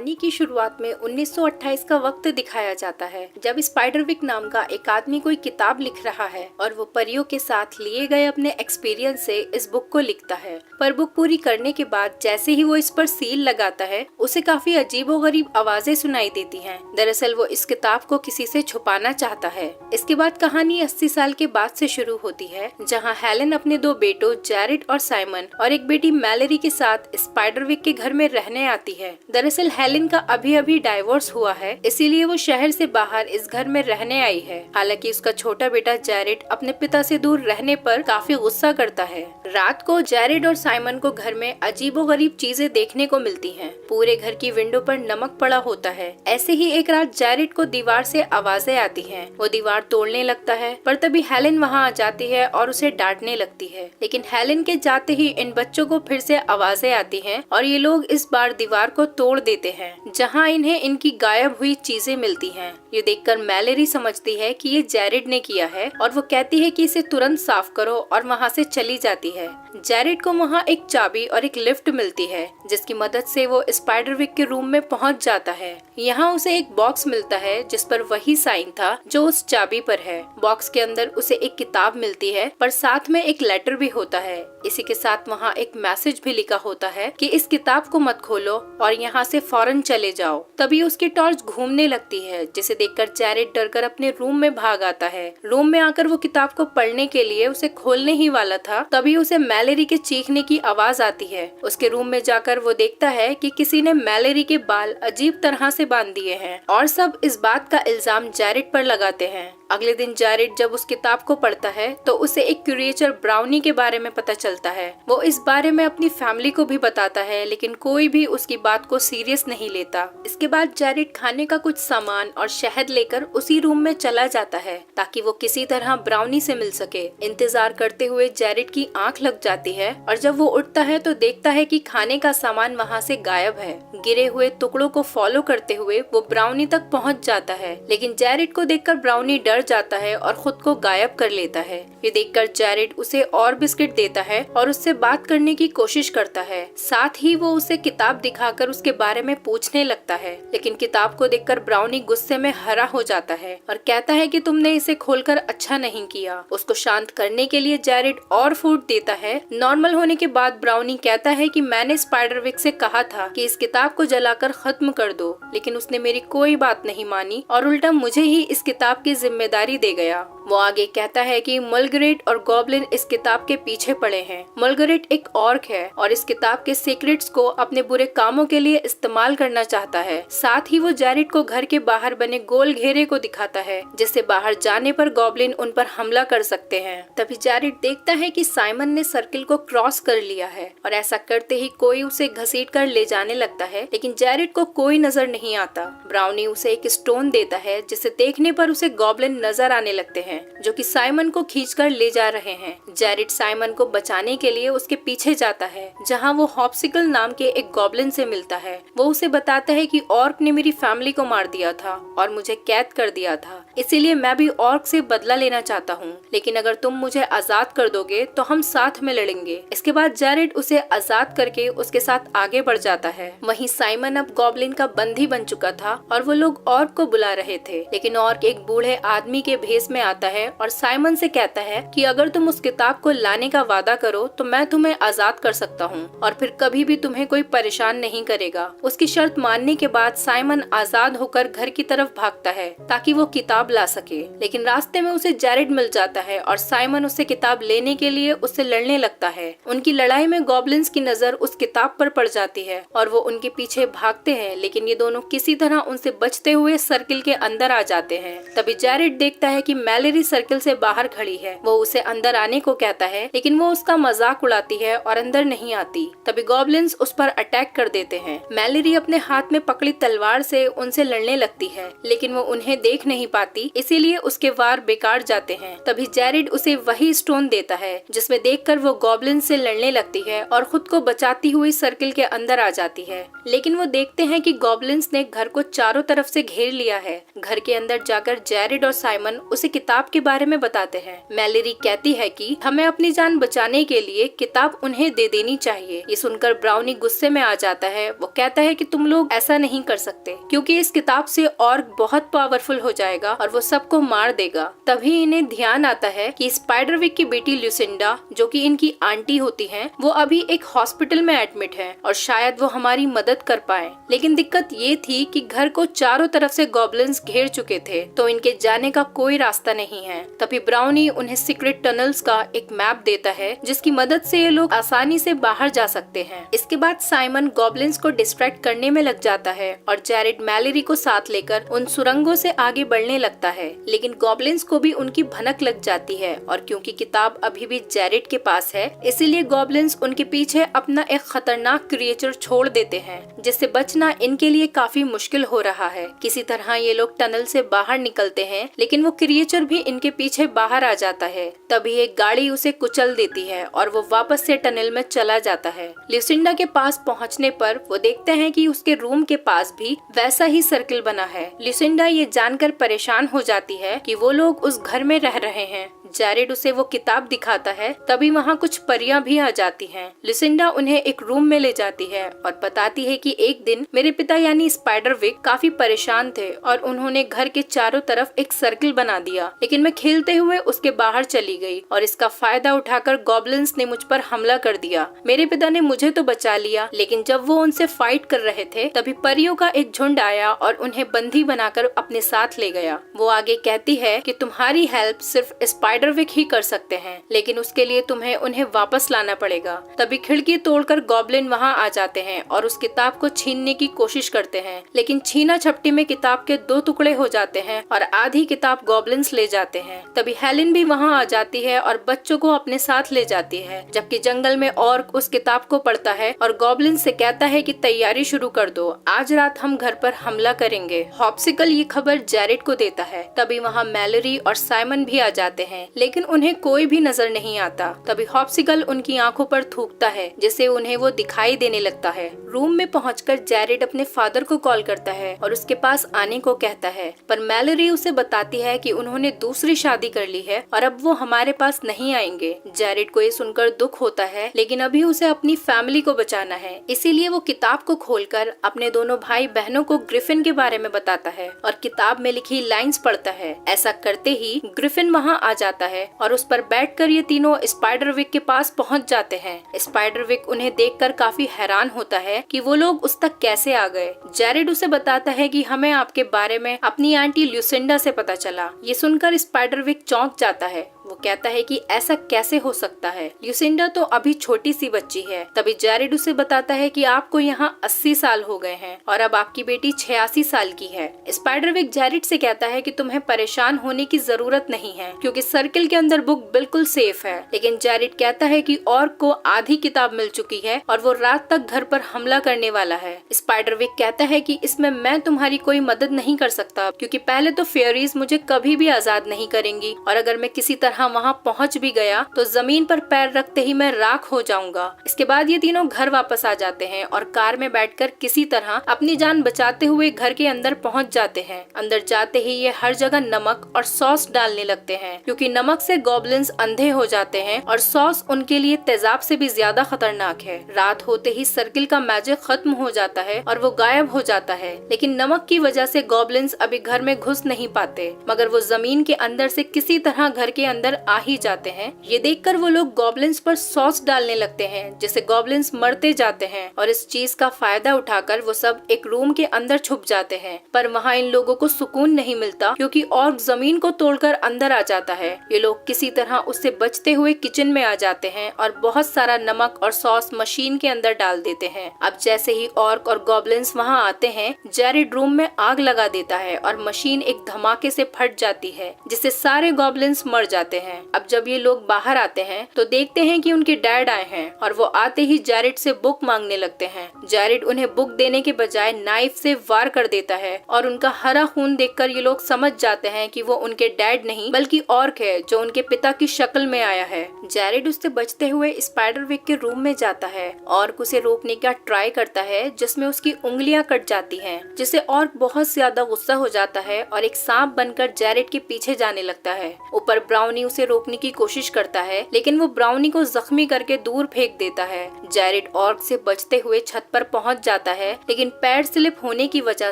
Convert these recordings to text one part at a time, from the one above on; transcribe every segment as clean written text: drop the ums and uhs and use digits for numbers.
कहानी की शुरुआत में 1928 का वक्त दिखाया जाता है, जब स्पाइडरविक नाम का एक आदमी कोई किताब लिख रहा है और वो परियों के साथ लिए गए अपने एक्सपीरियंस से इस बुक को लिखता है। पर बुक पूरी करने के बाद जैसे ही वो इस पर सील लगाता है, उसे काफी अजीबोगरीब आवाजें सुनाई देती हैं। दरअसल वो इस किताब को किसी से छुपाना चाहता है। इसके बाद कहानी 80 साल के बाद से शुरू होती है, जहाँ हेलेन अपने दो बेटों जैरेड और साइमन और एक बेटी मैलेरी के साथ स्पाइडरविक के घर में रहने आती है। दरअसल हेलेन का अभी अभी डाइवोर्स हुआ है, इसीलिए वो शहर से बाहर इस घर में रहने आई है। हालांकि उसका छोटा बेटा जैरेड अपने पिता से दूर रहने पर काफी गुस्सा करता है। रात को जैरेड और साइमन को घर में अजीबोगरीब चीजें देखने को मिलती हैं। पूरे घर की विंडो पर नमक पड़ा होता है। ऐसे ही एक रात जैरेड को दीवार से आवाजें आती हैं। वो दीवार तोड़ने लगता है, पर तभी हेलेन वहाँ आ जाती है और उसे डांटने लगती है। लेकिन हेलेन के जाते ही इन बच्चों को फिर से आवाजें आती हैं और ये लोग इस बार दीवार को तोड़ देते हैं, जहाँ इन्हें इनकी गायब हुई चीजें मिलती हैं। ये देखकर मैलेरी समझती है कि ये जैरेड ने किया है और वो कहती है कि इसे तुरंत साफ करो और वहाँ से चली जाती है। जैरेड को वहाँ एक चाबी और एक लिफ्ट मिलती है, जिसकी मदद से वो स्पाइडरविक के रूम में पहुँच जाता है। यहाँ उसे एक बॉक्स मिलता है जिस पर वही साइन था जो उस चाबी पर है। बॉक्स के अंदर उसे एक किताब मिलती है, पर साथ में एक लेटर भी होता है। इसी के साथ वहाँ एक मैसेज भी लिखा होता है कि इस किताब को मत खोलो और यहाँ से फौरन चले जाओ। तभी उसकी टॉर्च घूमने लगती है, जिसे देखकर जैरेड डरकर अपने रूम में भाग आता है। रूम में आकर वो किताब को पढ़ने के लिए उसे खोलने ही वाला था, तभी उसे मैलेरी के चीखने की आवाज आती है। उसके रूम में जाकर वो देखता है कि किसी ने मैलेरी के बाल अजीब तरह से बांध दिए हैं और सब इस बात का इल्जाम जैरेड पर लगाते हैं। अगले दिन जैरेड जब उस किताब को पढ़ता है तो उसे एक क्रिएचर ब्राउनी के बारे में पता चलता है। वो इस बारे में अपनी फैमिली को भी बताता है, लेकिन कोई भी उसकी बात को सीरियस नहीं लेता। इसके बाद जैरेड खाने का कुछ सामान और शहद लेकर उसी रूम में चला जाता है ताकि वो किसी तरह ब्राउनी से मिल सके। इंतजार करते हुए जैरेड की आंख लग जाती है और जब वो उठता है तो देखता है कि खाने का सामान वहाँ से गायब है। गिरे हुए टुकड़ों को फॉलो करते हुए वो ब्राउनी तक पहुँच जाता है, लेकिन जैरेड को देखकर ब्राउनी डर जाता है और खुद को गायब कर लेता है। ये देखकर जैरेड उसे और बिस्किट देता है और उससे बात करने की कोशिश करता है। साथ ही वो उसे किताब दिखाकर उसके बारे में पूछने लगता है, लेकिन किताब को देखकर ब्राउनी गुस्से में हरा हो जाता है और कहता है कि तुमने इसे खोलकर अच्छा नहीं किया। उसको शांत करने के लिए जैरेड और फूड देता है। नॉर्मल होने के बाद ब्राउनी कहता है कि मैंने स्पाइडरविक से कहा था कि इस किताब को जलाकर खत्म कर दो, लेकिन उसने मेरी कोई बात नहीं मानी और उल्टा मुझे ही इस किताब की जिम्मेदारी दे गया। वो आगे कहता है कि मलग्रेट और गॉब्लिन इस किताब के पीछे पड़े हैं। मलग्रेट एक ऑर्क है और इस किताब के सीक्रेट्स को अपने बुरे कामों के लिए इस्तेमाल करना चाहता है। साथ ही वो जैरेड को घर के बाहर बने गोल घेरे को दिखाता है, जिससे बाहर जाने पर गॉब्लिन उन पर हमला कर सकते हैं। तभी जैरेड देखता है कि साइमन ने सर्किल को क्रॉस कर लिया है और ऐसा करते ही कोई उसे घसीट कर ले जाने लगता है, लेकिन जैरेड को कोई नजर नहीं आता। ब्राउनी उसे एक स्टोन देता है, जिसे देखने पर उसे गॉब्लिन नजर आने लगते हैं जो कि साइमन को खींचकर ले जा रहे हैं। जैरेड साइमन को बचाने के लिए उसके पीछे जाता है, जहां वो हॉप्सिकल नाम के एक गॉब्लिन से मिलता है। वो उसे बताता है कि ऑर्क ने मेरी फैमिली को मार दिया था और मुझे कैद कर दिया था, इसीलिए मैं भी ऑर्क से बदला लेना चाहता हूँ, लेकिन अगर तुम मुझे आजाद कर दोगे तो हम साथ में लड़ेंगे। इसके बाद जैरेड उसे आजाद करके उसके साथ आगे बढ़ जाता है। वहीं साइमन अब गॉब्लिन का बंदी बन चुका था और वो लोग ऑर्क को बुला रहे थे, लेकिन ऑर्क एक बूढ़े आदमी के भेष में आता है और साइमन से कहता है कि अगर तुम उस किताब को लाने का वादा करो तो मैं तुम्हें आजाद कर सकता हूँ और फिर कभी भी तुम्हें कोई परेशान नहीं करेगा। उसकी शर्त मानने के बाद साइमन आजाद होकर घर की तरफ भागता है ताकि वो किताब ला सके, लेकिन रास्ते में उसे जैरेड मिल जाता है और साइमन उससे किताब लेने के लिए उससे लड़ने लगता है। उनकी लड़ाई में गॉब्लिन्स की नजर उस किताब पर पड़ जाती है और वो उनके पीछे भागते हैं, लेकिन ये दोनों किसी तरह उनसे बचते हुए सर्किल के अंदर आ जाते हैं। तभी जैरेड देखता है कि मैलेरी सर्किल से बाहर खड़ी है। वो उसे अंदर आने को कहता है, लेकिन वो उसका मजाक उड़ाती है और अंदर नहीं आती। तभी गॉब्लिन्स उस पर अटैक कर देते हैं। मैलेरी अपने हाथ में पकड़ी तलवार से उनसे लड़ने लगती है, लेकिन वो उन्हें देख नहीं पाती पाती, इसीलिए उसके वार बेकार जाते हैं। तभी जैरेड उसे वही स्टोन देता है जिसमें देखकर वो गॉब्लिन से लड़ने लगती है और खुद को बचाती हुई सर्किल के अंदर आ जाती है। लेकिन वो देखते हैं कि गॉब्लिन्स ने घर को चारों तरफ से घेर लिया है। घर के अंदर जाकर जैरेड और साइमन उसे किताब के बारे में बताते हैं। मैलेरी कहती है कि हमें अपनी जान बचाने के लिए किताब उन्हें दे देनी चाहिए। ये सुनकर ब्राउनी गुस्से में आ जाता है। वो कहता है कि तुम लोग ऐसा नहीं कर सकते क्योंकि इस किताब से ऑर्क बहुत पावरफुल हो जाएगा और वो सबको मार देगा। तभी इन्हें ध्यान आता है कि स्पाइडरविक की बेटी ल्यूसिंडा, जो कि इनकी आंटी होती हैं, वो अभी एक हॉस्पिटल में एडमिट है और शायद वो हमारी मदद कर पाए। लेकिन दिक्कत ये थी कि घर को चारों तरफ से गॉब्लिन्स घेर चुके थे, तो इनके जाने का कोई रास्ता नहीं है। तभी ब्राउनी उन्हें सीक्रेट टनल्स का एक मैप देता है जिसकी मदद से ये लोग आसानी से बाहर जा सकते हैं। इसके बाद साइमन गॉब्लिन्स को डिस्ट्रैक्ट करने में लग जाता है और जैरेड मैलेरी को साथ लेकर उन सुरंगों से आगे बढ़ने लगता है। लेकिन गॉब्लिन्स को भी उनकी भनक लग जाती है और क्योंकि किताब अभी भी जैरेड के पास है, इसीलिए गॉब्लिन्स उनके पीछे अपना एक खतरनाक क्रिएचर छोड़ देते हैं, जिससे बचना इनके लिए काफी मुश्किल हो रहा है। किसी तरह ये लोग टनल से बाहर निकलते हैं, लेकिन वो क्रिएचर भी इनके पीछे बाहर आ जाता है। तभी एक गाड़ी उसे कुचल देती है और वो वापस से टनल में चला जाता है। ल्यूसिंडा के पास पहुंचने पर वो देखते हैं कि उसके रूम के पास भी वैसा ही सर्किल बना है। ल्यूसिंडा ये जानकर परेशान हो जाती है कि वो लोग उस घर में रह रहे हैं। जैरेड उसे वो किताब दिखाता है। तभी वहाँ कुछ परियां भी आ जाती हैं। ल्यूसिंडा उन्हें एक रूम में ले जाती है और बताती है कि एक दिन मेरे पिता यानी स्पाइडरविक काफी परेशान थे और उन्होंने घर के चारों तरफ एक सर्किल बना दिया, लेकिन मैं खेलते हुए उसके बाहर चली गई और इसका फायदा उठाकर गॉब्लिन्स ने मुझ पर हमला कर दिया। मेरे पिता ने मुझे तो बचा लिया, लेकिन जब वो उनसे फाइट कर रहे थे तभी परियों का एक झुंड आया और उन्हें बंदी बनाकर अपने साथ ले गया। वो आगे कहती है कि तुम्हारी हेल्प सिर्फ स्पाइडरविक ही कर सकते हैं, लेकिन उसके लिए तुम्हें उन्हें वापस लाना पड़ेगा। तभी खिड़की तोड़कर गॉब्लिन वहाँ आ जाते हैं और उस किताब को छीनने की कोशिश करते हैं, लेकिन छीना झपटी में किताब के 2 टुकड़े हो जाते हैं और आधी किताब गॉब्लिन्स ले जाते हैं। तभी हेलेन भी वहाँ आ जाती है और बच्चों को अपने साथ ले जाती है, जबकि जंगल में ऑर्क उस किताब को पढ़ता है और गॉब्लिन से कहता है कि तैयारी शुरू कर दो, आज रात हम घर पर हमला करेंगे। हॉप्सिकल ये खबर जैरेड को देता है। तभी वहाँ मैलेरी और साइमन भी आ जाते हैं, लेकिन उन्हें कोई भी नजर नहीं आता। तभी हॉप्सिकल उनकी आंखों पर थूकता है, जिससे उन्हें वो दिखाई देने लगता है। रूम में पहुंचकर जैरेड अपने फादर को कॉल करता है और उसके पास आने को कहता है, पर मैलेरी उसे बताती है कि उन्होंने दूसरी शादी कर ली है और अब वो हमारे पास नहीं आएंगे। जैरेड को ये सुनकर दुख होता है, लेकिन अभी उसे अपनी फैमिली को बचाना है, इसीलिए वो किताब को खोलकर अपने दोनों भाई बहनों को ग्रिफिन के बारे में बताता है और किताब में लिखी लाइंस पढ़ता है। ऐसा करते ही ग्रिफिन वहाँ आ जाता है और उस पर बैठकर ये तीनों स्पाइडरविक के पास पहुँच जाते हैं। स्पाइडरविक उन्हें देखकर काफी हैरान होता है कि वो लोग उस तक कैसे आ गए। जैरेड उसे बताता है कि हमें आपके बारे में अपनी आंटी ल्यूसिंडा से पता चला। ये सुनकर स्पाइडरविक चौंक जाता है। वो कहता है कि ऐसा कैसे हो सकता है, ल्यूसिंडा तो अभी छोटी सी बच्ची है। तभी जैरेड उसे बताता है कि आपको यहाँ 80 साल हो गए हैं और अब आपकी बेटी 86 साल की है। स्पाइडरविक जैरेड से कहता है कि तुम्हें परेशान होने की जरूरत नहीं है क्योंकि सर्किल के अंदर बुक बिल्कुल सेफ है। लेकिन जैरेड कहता है कि ऑर्क को आधी किताब मिल चुकी है और वो रात तक घर पर हमला करने वाला है। स्पाइडरविक कहता है कि इसमें मैं तुम्हारी कोई मदद नहीं कर सकता क्योंकि पहले तो फेयरीज मुझे कभी भी आजाद नहीं करेंगी और अगर मैं किसी तरह वहाँ पहुँच भी गया तो जमीन पर पैर रखते ही मैं राख हो जाऊंगा। इसके बाद ये तीनों घर वापस आ जाते हैं और कार में बैठकर किसी तरह अपनी जान बचाते हुए घर के अंदर पहुँच जाते हैं। अंदर जाते ही ये हर जगह नमक और सॉस डालने लगते हैं क्योंकि नमक से गॉब्लिन्स अंधे हो जाते हैं और सॉस उनके लिए तेजाब से भी ज्यादा खतरनाक है। रात होते ही सर्किल का मैजिक खत्म हो जाता है और वो गायब हो जाता है, लेकिन नमक की वजह से गॉब्लिन्स अभी घर में घुस नहीं पाते, मगर वो जमीन के अंदर से किसी तरह घर के अंदर आ ही जाते हैं। ये देखकर वो लोग गॉब्लिन्स पर सॉस डालने लगते हैं, जिससे गॉब्लिन्स मरते जाते हैं और इस चीज का फायदा उठाकर वो सब एक रूम के अंदर छुप जाते हैं। पर वहाँ इन लोगों को सुकून नहीं मिलता क्योंकि ऑर्क जमीन को तोड़कर अंदर आ जाता है। ये लोग किसी तरह उससे बचते हुए किचन में आ जाते हैं और बहुत सारा नमक और सॉस मशीन के अंदर डाल देते हैं। अब जैसे ही ऑर्क और गॉब्लिन्स वहाँ आते हैं, जैरेड रूम में आग लगा देता है और मशीन एक धमाके से फट जाती है, जिससे सारे गॉब्लिन्स मर जाते जाते हैं। अब जब ये लोग बाहर आते हैं तो देखते हैं कि उनके डैड आए हैं और वो आते ही जैरेड से बुक मांगने लगते हैं। जैरेड उन्हें बुक देने के बजाय नाइफ से वार कर देता है और उनका हरा खून देखकर ये लोग समझ जाते हैं कि वो उनके डैड नहीं बल्कि ऑर्क है जो उनके पिता की शक्ल में आया है। जैरेड उससे बचते हुए स्पाइडरविक के रूम में जाता है। ऑर्क उसे रोकने का ट्राई करता है जिसमें उसकी उंगलियां कट जाती हैं, जिससे ऑर्क बहुत ज्यादा गुस्सा हो जाता है और एक सांप बनकर जैरेड के पीछे जाने लगता है। ऊपर ब्राउनी उसे रोकने की कोशिश करता है लेकिन वो ब्राउनी को जख्मी करके दूर फेंक देता है। जैरेड ऑर्क से बचते हुए छत पर पहुंच जाता है लेकिन पैर स्लिप होने की वजह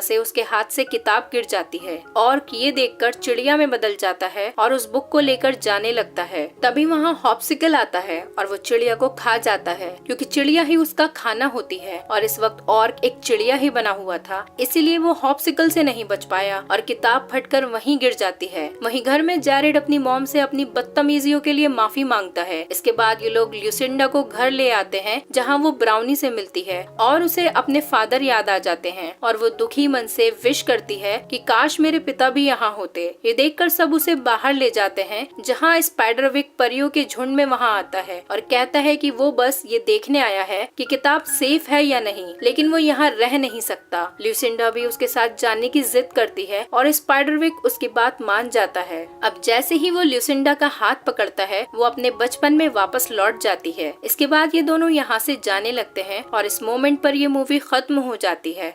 से उसके हाथ से किताब गिर जाती है। ऑर्क ये देखकर चिड़िया में बदल जाता है और उस बुक को लेकर जाने लगता है। तभी वहाँ हॉप्सिकल आता है और वो चिड़िया को खा जाता है क्योंकि चिड़िया ही उसका खाना होती है और इस वक्त ऑर्क एक चिड़िया ही बना हुआ था, इसीलिए वो हॉप्सिकल से नहीं बच पाया और किताब फटकर वहीं गिर जाती है। वहीं घर में जैरेड अपनी मॉम से अपनी बदतमीजियों के लिए माफी मांगता है। इसके बाद ये लोग ल्यूसिंडा को घर ले आते हैं जहाँ वो ब्राउनी से मिलती है और उसे अपने फादर याद आ जाते हैं और वो दुखी मन से विश करती है कि काश मेरे पिता भी यहाँ होते। ये देखकर सब उसे बाहर ले जाते हैं जहाँ स्पाइडरविक परियों के झुंड में वहाँ आता है और कहता है कि वो बस ये देखने आया है कि किताब सेफ है या नहीं, लेकिन वो यहाँ रह नहीं सकता। ल्यूसिंडा भी उसके साथ जाने की जिद करती है और स्पाइडरविक उसकी बात मान जाता है। अब जैसे ही वो ल्यूसिंडा का हाथ पकड़ता है वो अपने बचपन में वापस लौट जाती है। इसके बाद ये दोनों यहाँ से जाने लगते हैं और इस मोमेंट पर ये मूवी खत्म हो जाती है।